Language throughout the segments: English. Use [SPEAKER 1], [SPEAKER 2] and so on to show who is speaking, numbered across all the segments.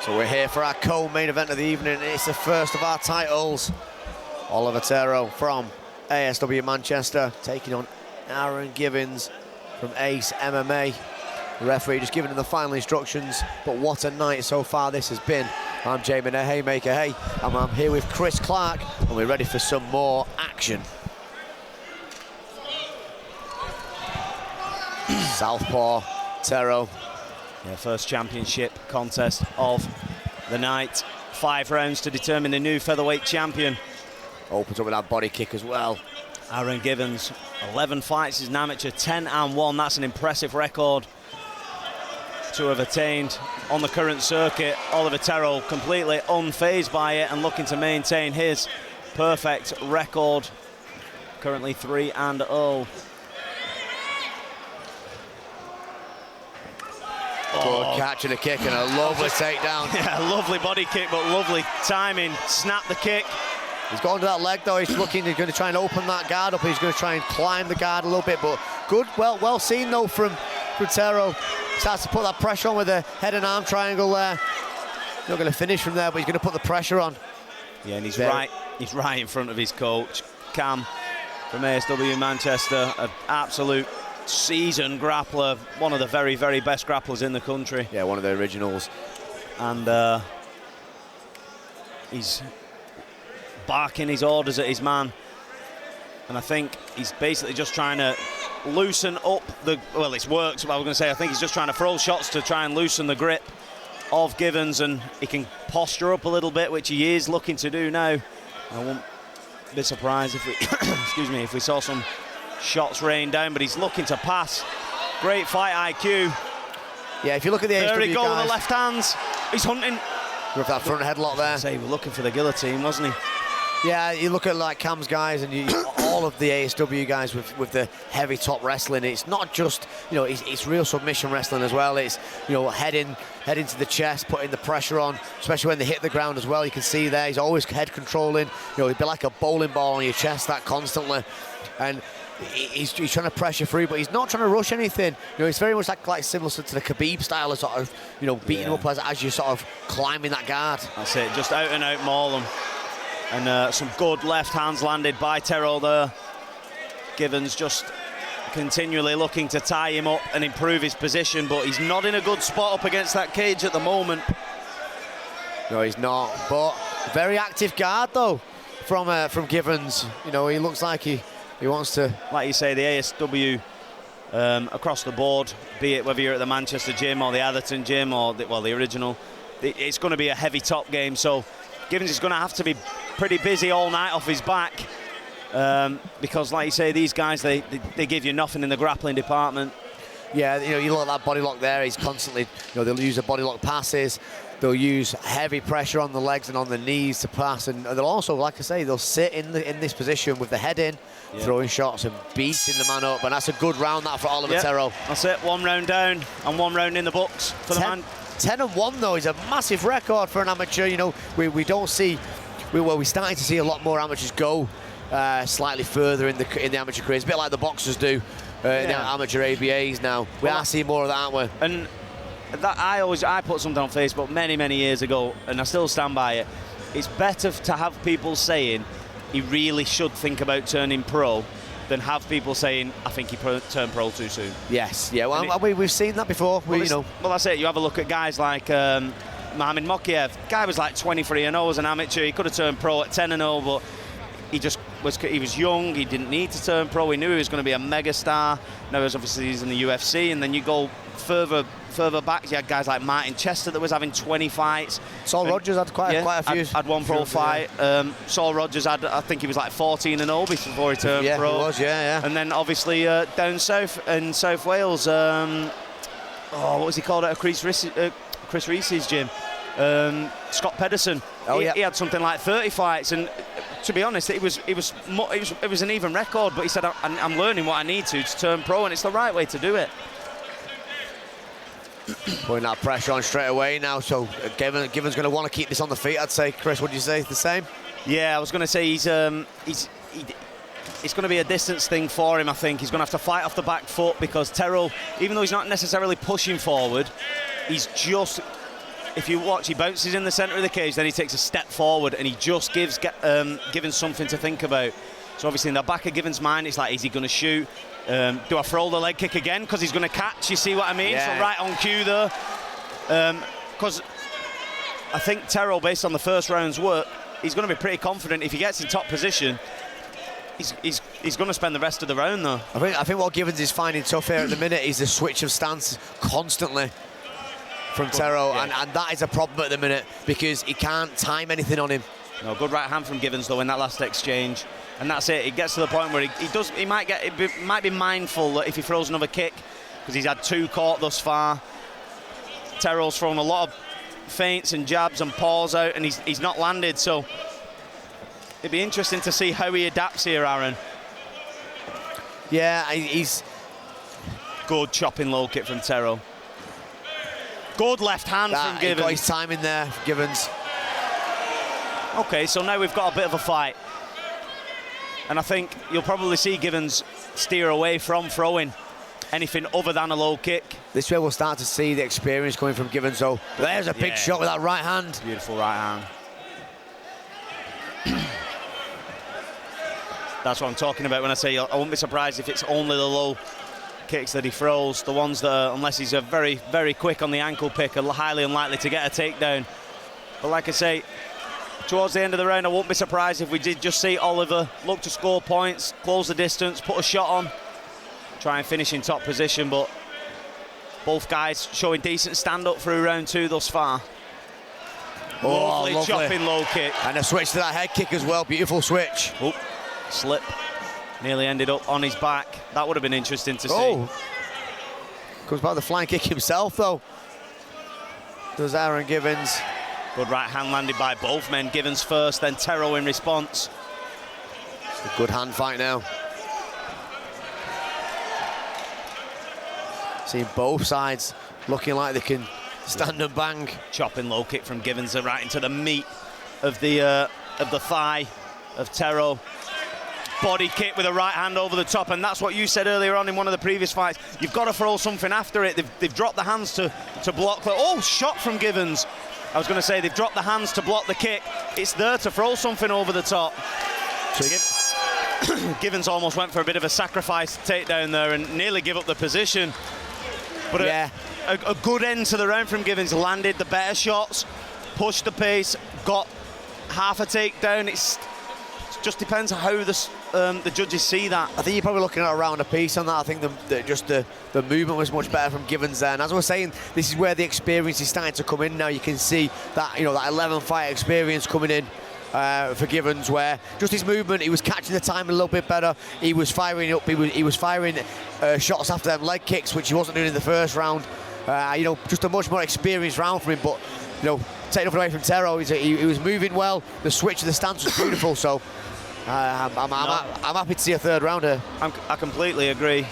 [SPEAKER 1] So we're here for our co-main event of the evening. It's the first of our titles. Oliver Tero from ASW Manchester taking on Aaron Givens from Ace MMA. The referee just giving him the final instructions, but what a night so far this has been. I'm Jamie Haymaker, hey, and I'm here with Chris Clark, and we're ready for some more action. Southpaw, Tero.
[SPEAKER 2] Yeah, first championship contest of the night. 5 rounds to determine the new featherweight champion.
[SPEAKER 1] Opens up with that body kick as well.
[SPEAKER 2] Aaron Givens, 11 fights as an amateur, 10-1. That's an impressive record to have attained on the current circuit. Oliver Tero completely unfazed by it and looking to maintain his perfect record. Currently 3-0.
[SPEAKER 1] Good catch and a kick and a lovely takedown.
[SPEAKER 2] Yeah, lovely body kick, but lovely timing. Snap the kick.
[SPEAKER 1] He's got onto that leg though. He's going to try and open that guard up. He's going to try and climb the guard a little bit, but good, well seen though from Tero. Starts to put that pressure on with the head and arm triangle there. Not going to finish from there, but he's going to put the pressure on.
[SPEAKER 2] Yeah, and he's right in front of his coach, Cam, from ASW Manchester, an absolute seasoned grappler, one of the very, very best grapplers in the country.
[SPEAKER 1] Yeah, one of the originals.
[SPEAKER 2] And he's barking his orders at his man. And I think he's basically just trying to loosen up the, well, it's worked, but I was going to say, I think he's just trying to throw shots to try and loosen the grip of Givens, and he can posture up a little bit, which he is looking to do now. I won't be surprised if we, excuse me, if we saw some shots rain down, but he's looking to pass. Great fight IQ.
[SPEAKER 1] Yeah, if you look at the
[SPEAKER 2] there
[SPEAKER 1] HW
[SPEAKER 2] he goes
[SPEAKER 1] guys,
[SPEAKER 2] with the left hands. He's hunting.
[SPEAKER 1] With that front headlock there.
[SPEAKER 2] Say, we're looking for the guillotine, wasn't he?
[SPEAKER 1] Yeah, you look at like Cam's guys and all of the ASW guys with the heavy top wrestling. It's not just, you know, it's real submission wrestling as well. It's, you know, head into the chest, putting the pressure on, especially when they hit the ground as well. You can see there, he's always head controlling. You know, he'd be like a bowling ball on your chest, that constantly. And he's trying to pressure free, but he's not trying to rush anything. You know, it's very much like similar to the Khabib style of sort of, you know, beating him up as you're sort of climbing that guard.
[SPEAKER 2] That's it, just out and out maul him. And some good left hands landed by Tero there. Givens just continually looking to tie him up and improve his position, but he's not in a good spot up against that cage at the moment.
[SPEAKER 1] No, he's not, but very active guard though from Givens. You know, he looks like he wants to,
[SPEAKER 2] like you say, the ASW across the board, be it whether you're at the Manchester gym or the Atherton gym or the original, it's going to be a heavy top game, so Givens is going to have to be pretty busy all night off his back, because like you say, these guys, they give you nothing in the grappling department.
[SPEAKER 1] Yeah, you know, you look at that body lock there, he's constantly, you know, they'll use the body lock passes, they'll use heavy pressure on the legs and on the knees to pass, and they'll also, like I say, they'll sit in this position with the head in, throwing shots and beating the man up, and that's a good round that for Oliver Tero.
[SPEAKER 2] That's it, 1 round down and 1 round in the books for the man.
[SPEAKER 1] 10-1 though is a massive record for an amateur. You know, we don't see, we're starting to see a lot more amateurs go slightly further in the amateur careers, a bit like the boxers do in the amateur ABAs now. We are seeing more of that, aren't we?
[SPEAKER 2] And that I put something on Facebook many years ago, and I still stand by it. It's better to have people saying he really should think about turning pro than have people saying, I think he turned pro too soon.
[SPEAKER 1] Yes, yeah, well, we've seen that before.
[SPEAKER 2] Well, that's it. You have a look at guys like Mohamed Mokiev. Guy was like 23-0 as an amateur. He could have turned pro at 10-0, but he was young. He didn't need to turn pro. He knew he was going to be a megastar. Now, obviously, he's in the UFC, and then you go further back, you had guys like Martin Chester that was having 20 fights.
[SPEAKER 1] Saul Rogers had quite a few.
[SPEAKER 2] Had one pro fight. Saul Rogers had, I think he was like 14-0 before he turned pro.
[SPEAKER 1] Yeah, he was, yeah.
[SPEAKER 2] And then obviously down south in South Wales, what was he called at Chris Reese's gym? Scott Pedersen. He had something like 30 fights, and to be honest, it was an even record. But he said, I'm learning what I need to turn pro, and it's the right way to do it.
[SPEAKER 1] Putting that pressure on straight away now, so Givens going to want to keep this on the feet, I'd say. Chris, would you say the same?
[SPEAKER 2] Yeah, I was going to say it's going to be a distance thing for him, I think. He's going to have to fight off the back foot, because Tero, even though he's not necessarily pushing forward, he's just if you watch, he bounces in the centre of the cage, then he takes a step forward and he just gives Givens something to think about. So obviously in the back of Givens' mind, it's like, is he going to shoot? Do I throw the leg kick again because he's going to catch? You see what I mean?
[SPEAKER 1] Yeah.
[SPEAKER 2] So right on cue there. Because I think Tero, based on the first round's work, he's going to be pretty confident if he gets in top position. He's going to spend the rest of the round though.
[SPEAKER 1] I think what Givens is finding tough here at the minute is the switch of stance constantly from Tero,
[SPEAKER 2] yeah.
[SPEAKER 1] and that is a problem at the minute because he can't time anything on him.
[SPEAKER 2] No, good right hand from Givens though in that last exchange, and that's it. It gets to the point where he might be mindful that if he throws another kick, because he's had 2 caught thus far. Tero's thrown a lot of feints and jabs and paws out, and he's not landed. So it'd be interesting to see how he adapts here, Aaron.
[SPEAKER 1] Yeah, he's
[SPEAKER 2] good chopping low kick from Tero. Good left hand from Givens.
[SPEAKER 1] He got his timing there, Givens.
[SPEAKER 2] Okay, so now we've got a bit of a fight. And I think you'll probably see Givens steer away from throwing anything other than a low kick.
[SPEAKER 1] This way we'll start to see the experience coming from Givens, though. There's a big shot with that right hand.
[SPEAKER 2] Beautiful right hand. That's what I'm talking about when I say I wouldn't be surprised if it's only the low kicks that he throws. The ones that are, unless he's a very, very quick on the ankle pick, are highly unlikely to get a takedown. But like I say, towards the end of the round, I won't be surprised if we did just see Oliver look to score points, close the distance, put a shot on, try and finish in top position. But both guys showing decent stand-up through round 2 thus far. Lovely chopping low kick.
[SPEAKER 1] And a switch to that head kick as well. Beautiful switch.
[SPEAKER 2] Oop, slip. Nearly ended up on his back. That would have been interesting to see.
[SPEAKER 1] Comes back with the flying kick himself, though. Does Aaron Givens.
[SPEAKER 2] Good right hand landed by both men. Givens first, then Tero in response.
[SPEAKER 1] It's a good hand fight now. Seeing both sides looking like they can stand and bang.
[SPEAKER 2] Chopping low kick from Givens right into the meat of the thigh of Tero. Body kick with a right hand over the top, and that's what you said earlier on in one of the previous fights. You've got to throw something after it. They've dropped the hands to block. Oh, shot from Givens. I was going to say they've dropped the hands to block the kick. It's there to throw something over the top. So Givens almost went for a bit of a sacrifice takedown there and nearly give up the position. But
[SPEAKER 1] yeah,
[SPEAKER 2] a good end to the round from Givens. Landed the better shots, pushed the pace, got half a takedown. It just depends how the judges see that.
[SPEAKER 1] I think you're probably looking at a round apiece on that. I think the movement was much better from Givens there. And as I was saying, this is where the experience is starting to come in now. You can see that, you know, that 11 fight experience coming in for Givens, where just his movement, he was catching the time a little bit better. He was firing up. He was firing shots after them leg kicks, which he wasn't doing in the first round. You know, just a much more experienced round for him. But you know, taking it away from Tero, he was moving well. The switch of the stance was beautiful. So. I'm happy to see a third rounder.
[SPEAKER 2] I completely agree.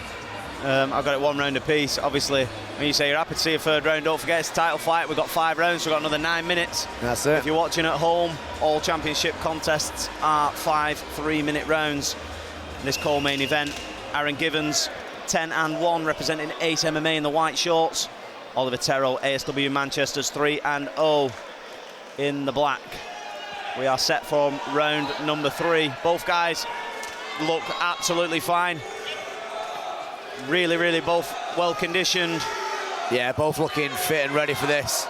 [SPEAKER 2] I've got it 1 round apiece. Obviously, when you say you're happy to see a third round, don't forget it's a title fight. We've got 5 rounds, so we've got another 9 minutes. That's it. If you're watching at home, all championship contests are 5 3-minute rounds. In this co-main event, Aaron Givens, 10-1, representing Ace MMA in the white shorts. Oliver Tero, ASW Manchester's 3-0 in the black. We are set for round number 3. Both guys look absolutely fine. Really, really both well conditioned.
[SPEAKER 1] Yeah, both looking fit and ready for this.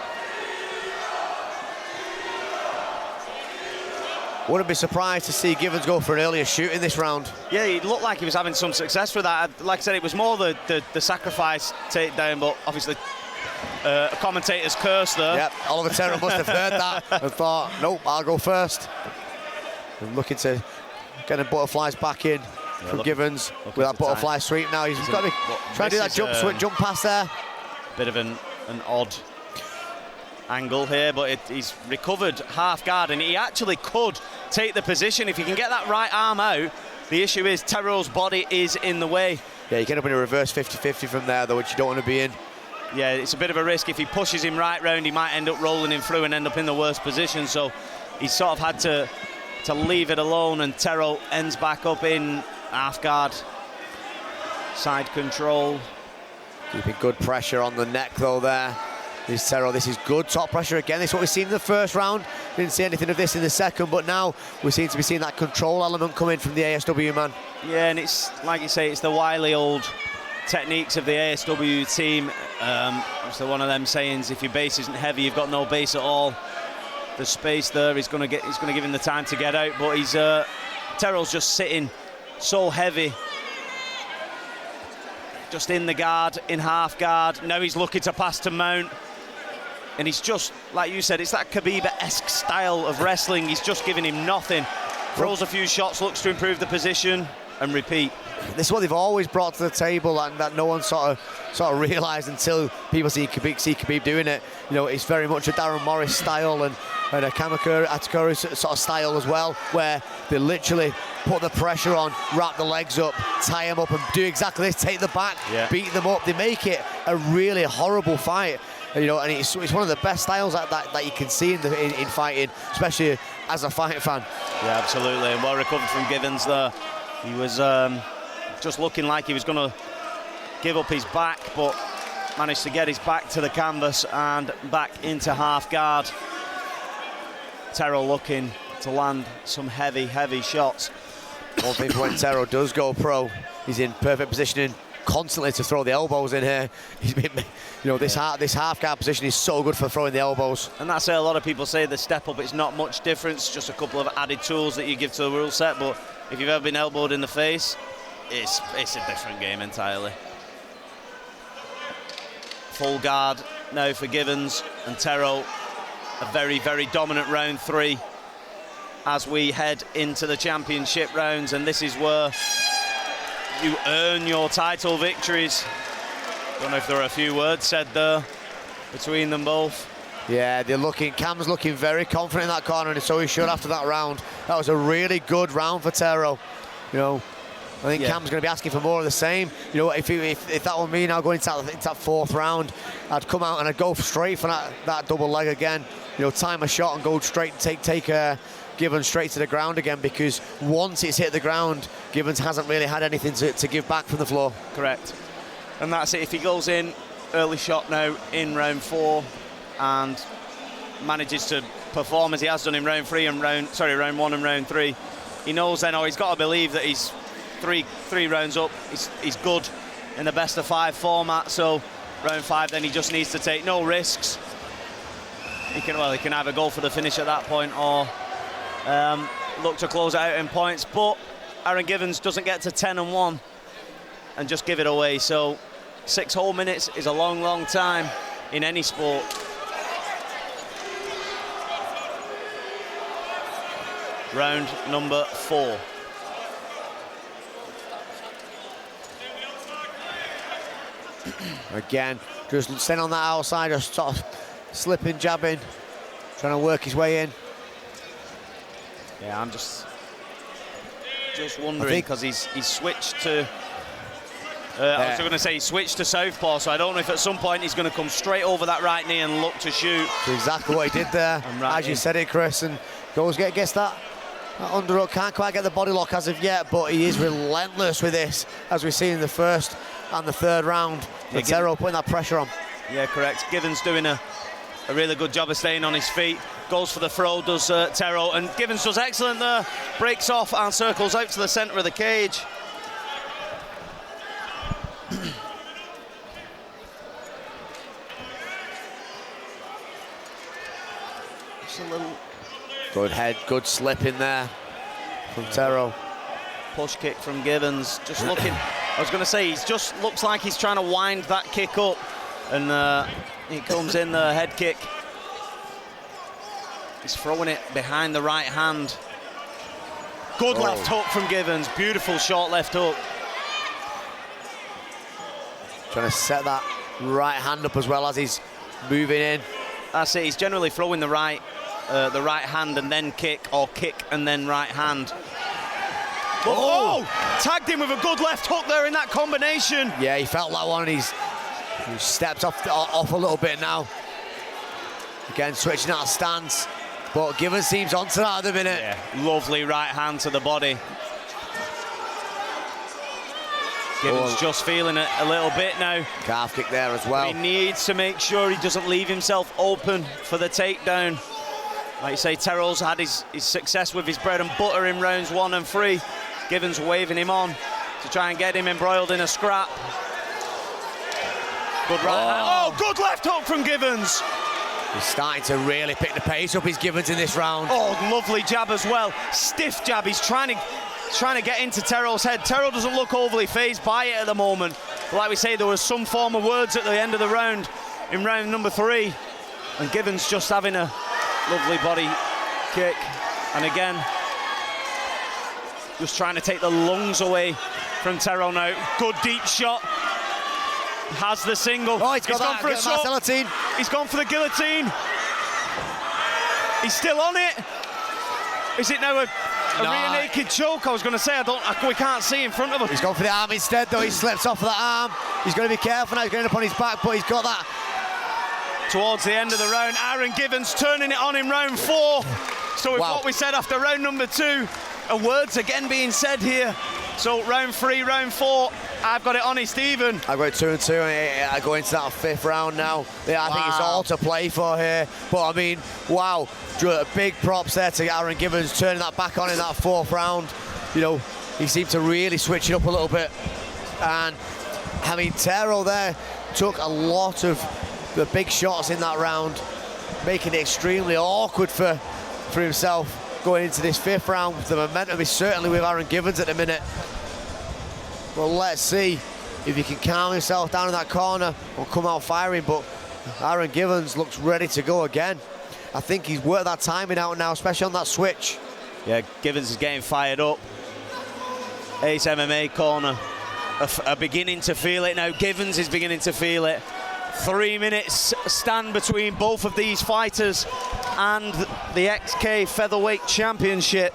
[SPEAKER 1] Wouldn't be surprised to see Givens go for an earlier shoot in this round.
[SPEAKER 2] Yeah, he looked like he was having some success with that. Like I said, it was more the sacrifice takedown, but obviously a commentator's curse there.
[SPEAKER 1] Yep, Oliver Tero must have heard that and thought, nope, I'll go first. And looking to get the butterflies back in from Givens with that butterfly sweep now. He's got to try to do that jump pass there.
[SPEAKER 2] Bit of an odd angle here, but he's recovered half guard, and he actually could take the position if he can get that right arm out. The issue is Tero's body is in the way.
[SPEAKER 1] Yeah, you get up in a reverse 50-50 from there, though, which you don't want to be in.
[SPEAKER 2] Yeah, it's a bit of a risk. If he pushes him right round, he might end up rolling him through and end up in the worst position. So he's sort of had to leave it alone, and Tero ends back up in half guard. Side control.
[SPEAKER 1] Keeping good pressure on the neck, though, there. is Tero. This is good top pressure again. This is what we've seen in the first round. Didn't see anything of this in the second, but now we seem to be seeing that control element coming from the ASW man.
[SPEAKER 2] Yeah, and it's like you say, it's the wily old techniques of the ASW team. It's one of them sayings: if your base isn't heavy, you've got no base at all. The space there is going to give him the time to get out, but he's Tero's just sitting so heavy, just in the guard, in half guard. Now he's looking to pass to Mount, and he's just, like you said, it's that Khabib-esque style of wrestling. He's just giving him nothing. Throws a few shots, looks to improve the position, and repeat.
[SPEAKER 1] This is what they've always brought to the table, and that no one sort of realised until people see Khabib doing it. You know, it's very much a Darren Morris style and a Atakuru sort of style as well, where they literally put the pressure on, wrap the legs up, tie them up, and do exactly this, take the back, beat them up. They make it a really horrible fight. You know, and it's one of the best styles that you can see in fighting, especially as a fight fan.
[SPEAKER 2] Yeah, absolutely, and well recovered from Givens there. He was just looking like he was going to give up his back, but managed to get his back to the canvas and back into half guard. Tero looking to land some heavy shots.
[SPEAKER 1] One thing when Tero does go pro, he's in perfect positioning constantly to throw the elbows in here. He's been, you know, this half guard position is so good for throwing the elbows.
[SPEAKER 2] And that's it. A lot of people say the step up, it's not much difference, just a couple of added tools that you give to the rule set. But if you've ever been elbowed in the face, it's a different game entirely. Full guard now for Givens and Tero. A very, very dominant round 3 as we head into the championship rounds, and this is where you earn your title victories. Don't know if there are a few words said there between them both.
[SPEAKER 1] Yeah, Cam's looking very confident in that corner, and so he should after that round. That was a really good round for Tero. You know, I think Cam's going to be asking for more of the same. You know, if that were me now going into that fourth round, I'd come out and I'd go straight for that double leg again. You know, time a shot and go straight, take Givens straight to the ground again, because once it's hit the ground, Givens hasn't really had anything to give back from the floor.
[SPEAKER 2] Correct. And that's it. If he goes in early shot now in round 4 and manages to perform as he has done in round 1 and round 3, he knows then, or he's got to believe that he's three rounds up. He's good in the best of 5 format. So round 5, then he just needs to take no risks. He can either go for the finish at that point or look to close it out in points. But Aaron Givens doesn't get to 10-1 and just give it away. So 6 whole minutes is a long time in any sport. Round number 4.
[SPEAKER 1] Again, just staying on that outside, just sort of slipping, jabbing, trying to work his way in.
[SPEAKER 2] Yeah, I'm just wondering, because he's switched to. I was going to say he switched to southpaw, so I don't know if at some point he's going to come straight over that right knee and look to shoot.
[SPEAKER 1] That's exactly what he did there, as you said it, Chris, and gets that underhook. Can't quite get the body lock as of yet, but he is relentless with this, as we've seen in the first and the third round. Tero putting that pressure on.
[SPEAKER 2] Yeah, correct. Givens doing a really good job of staying on his feet. Goes for the throw, does Tero, and Givens does excellent there. Breaks off and circles out to the centre of the cage. Just a little
[SPEAKER 1] good head, good slip in there from Tero.
[SPEAKER 2] Push kick from Givens. Just looking. I was going to say, he just looks like he's trying to wind that kick up, and he comes in the head kick. He's throwing it behind the right hand. Good left hook from Givens. Beautiful short left hook.
[SPEAKER 1] Trying to set that right hand up as well as he's moving in.
[SPEAKER 2] That's it. He's generally throwing the right hand and then kick, or kick and then right hand. Oh! Tagged him with a good left hook there in that combination.
[SPEAKER 1] Yeah, he felt that one, and he stepped off a little bit now. Again, switching out of stance, but Givens seems onto that at the minute.
[SPEAKER 2] Yeah, lovely right hand to the body. Givens just feeling it a little bit now.
[SPEAKER 1] Calf kick there as well.
[SPEAKER 2] He needs to make sure he doesn't leave himself open for the takedown. Like you say, Tero's had his success with his bread and butter in rounds 1 and 3. Givens waving him on to try and get him embroiled in a scrap. Good right hand. Oh, good left hook from Givens.
[SPEAKER 1] He's starting to really pick the pace up, his Givens, in this round.
[SPEAKER 2] Oh, lovely jab as well. Stiff jab. He's trying to get into Tero's head. Tero doesn't look overly phased by it at the moment. But like we say, there was some form of words at the end of the round, in round number 3. And Givens just having a lovely body kick. And again, just trying to take the lungs away from Tero now. Good deep shot. Has the single.
[SPEAKER 1] Oh, he's gone for a shot.
[SPEAKER 2] He's gone for the guillotine. He's still on it. Is it now a rear naked choke? I was going to say, we can't see in front of him.
[SPEAKER 1] He's gone for the arm instead, though. He slips off of that arm. He's got to be careful now. He's going up on his back, but he's got that.
[SPEAKER 2] Towards the end of the round, Aaron Givens turning it on in round 4. So with what we said after round number 2, words again being said here. So round 3, round 4, I've got it honest even.
[SPEAKER 1] I've got 2 and 2. I go into that 5th round now. Yeah, I think it's all to play for here. But I mean, wow, big props there to Aaron Givens turning that back on in that 4th round. You know, he seemed to really switch it up a little bit. And I mean, Tero there took a lot of the big shots in that round, making it extremely awkward for himself going into this 5th round. The momentum is certainly with Aaron Givens at the minute. Well, let's see if he can calm himself down in that corner or come out firing, but Aaron Givens looks ready to go again. I think he's worked that timing out now, especially on that switch.
[SPEAKER 2] Yeah, Givens is getting fired up. Ace MMA corner are beginning to feel it now. Givens is beginning to feel it. 3 minutes stand between both of these fighters and the XK Featherweight Championship.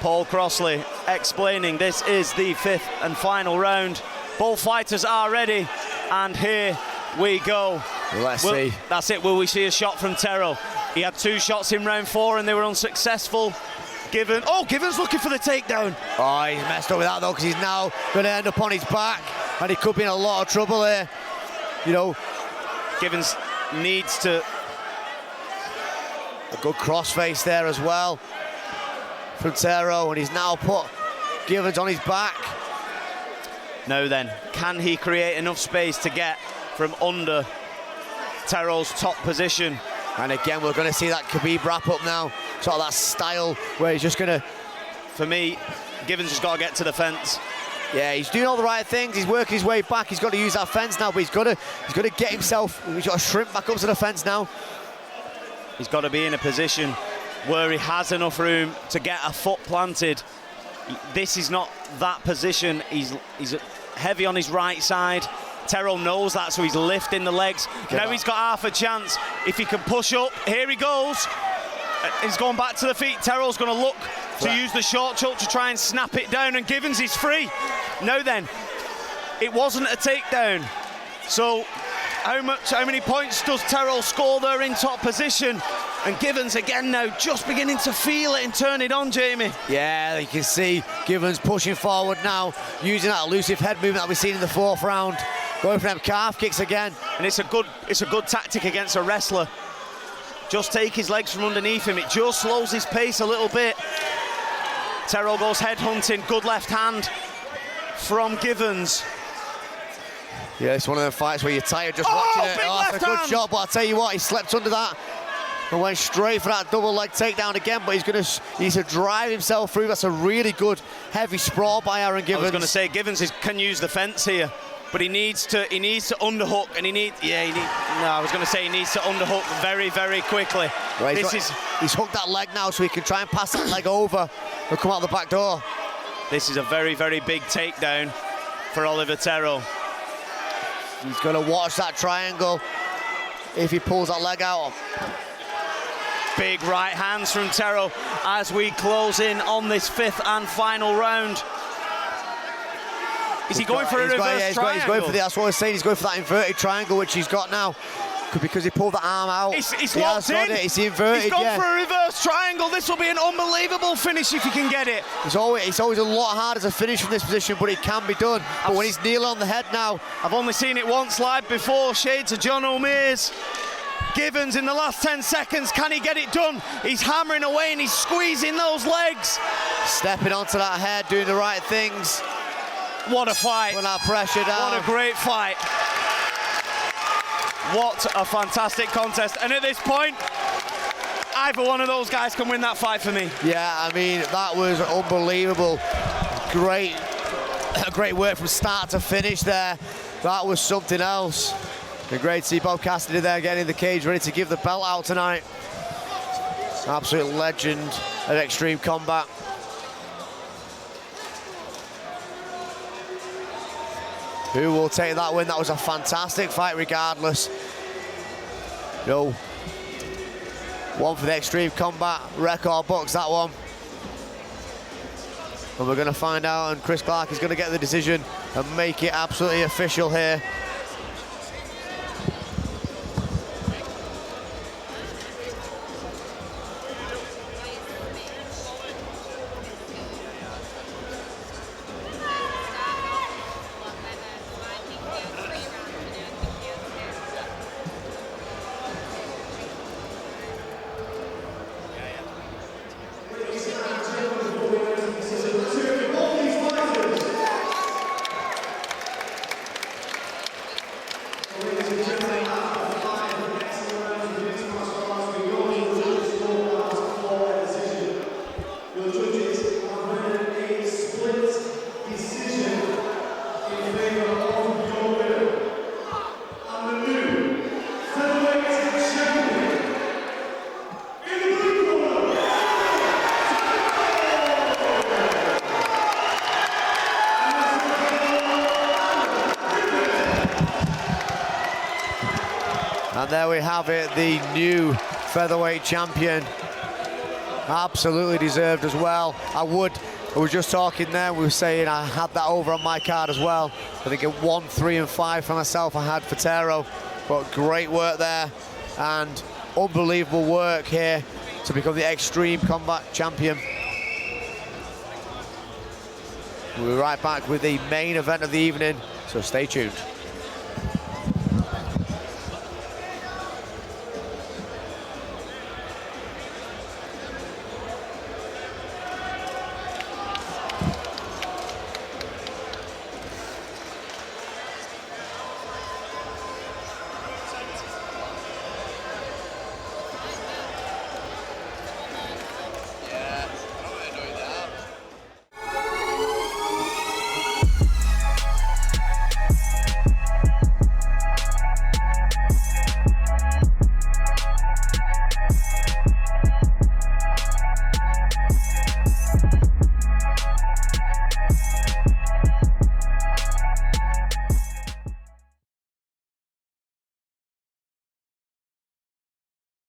[SPEAKER 2] Paul Crossley explaining this is the 5th and final round. Both fighters are ready, and here we go.
[SPEAKER 1] Let's see.
[SPEAKER 2] That's it. Will we see a shot from Tero? He had 2 shots in round 4 and they were unsuccessful. Givens looking for the takedown.
[SPEAKER 1] Oh, he's messed up with that though, because he's now going to end up on his back, and he could be in a lot of trouble here. You know,
[SPEAKER 2] Givens needs to.
[SPEAKER 1] A good crossface there as well from Tero, and he's now put Givens on his back.
[SPEAKER 2] Now then, can he create enough space to get from under Tero's top position?
[SPEAKER 1] And again, we're going to see that Khabib wrap up now, sort of that style where he's just going to.
[SPEAKER 2] For me, Givens has got to get to the fence.
[SPEAKER 1] Yeah, he's doing all the right things. He's working his way back. He's got to use that fence now, but he's got to get himself. He's got to shrimp back up to the fence now.
[SPEAKER 2] He's got to be in a position where he has enough room to get a foot planted. This is not that position. He's heavy on his right side. Tero knows that, so he's lifting the legs. Now he's got half a chance. If he can push up, here he goes. He's going back to the feet. Tero's going to look to use the short choke to try and snap it down, and Givens is free. Now then, it wasn't a takedown. So how many points does Tero score there in top position? And Givens again now just beginning to feel it and turn it on, Jamie.
[SPEAKER 1] Yeah, you can see Givens pushing forward now, using that elusive head movement that we've seen in the 4th round. Going for them calf kicks again.
[SPEAKER 2] And it's a good tactic against a wrestler. Just take his legs from underneath him. It just slows his pace a little bit. Tero goes head hunting. Good left hand from Givens.
[SPEAKER 1] Yeah, it's one of them fights where you're tired just watching it. Oh, that's a good shot, but I'll tell you what, he slept under that and went straight for that double leg takedown again, but he needs to drive himself through. That's a really good heavy sprawl by Aaron Givens.
[SPEAKER 2] I was going to say Givens can use the fence here, but he needs to underhook, and he needs to underhook very, very quickly.
[SPEAKER 1] Right, he's hooked that leg now, so he can try and pass that leg over and come out the back door.
[SPEAKER 2] This is a very, very big takedown for Oliver Tero.
[SPEAKER 1] He's going to watch that triangle if he pulls that leg out.
[SPEAKER 2] Big right hands from Tero as we close in on this 5th and final round. Is he going for a reverse triangle?
[SPEAKER 1] He's going for that's what I was saying. He's going for that inverted triangle, which he's got now. because he pulled the arm out.
[SPEAKER 2] It's
[SPEAKER 1] He
[SPEAKER 2] locked
[SPEAKER 1] has got
[SPEAKER 2] in.
[SPEAKER 1] it. It's inverted.
[SPEAKER 2] He's gone for a reverse triangle. This will be an unbelievable finish if he can get it.
[SPEAKER 1] It's always a lot harder to finish from this position, but it can be done. But when he's kneeling on the head now,
[SPEAKER 2] I've only seen it once live before. Shade to John O'Mears. Givens in the last 10 seconds, can he get it done? He's hammering away and he's squeezing those legs.
[SPEAKER 1] stepping onto that head, doing the right things.
[SPEAKER 2] What a fight.
[SPEAKER 1] Put that pressure down.
[SPEAKER 2] What a great fight. What a fantastic contest. And at this point, either one of those guys can win that fight for me.
[SPEAKER 1] Yeah, I mean, that was unbelievable. Great work from start to finich there. That was something else. And great to see Bob Cassidy there getting in the cage, ready to give the belt out tonight. Absolute legend at Xtreme Kombat. Who will take that win? That was a fantastic fight regardless. No. One for the Xtreme Kombat record books, that one. And we're going to find out, and Chris Clark is going to get the decision and make it absolutely official here. And there we have it, the new featherweight champion. Absolutely deserved as well. I was just talking there, we were saying I had that over on my card as well. I think at 1, 3, and 5 for myself I had for Tero. But great work there and unbelievable work here to become the Xtreme Kombat champion. We'll be right back with the main event of the evening, so stay tuned.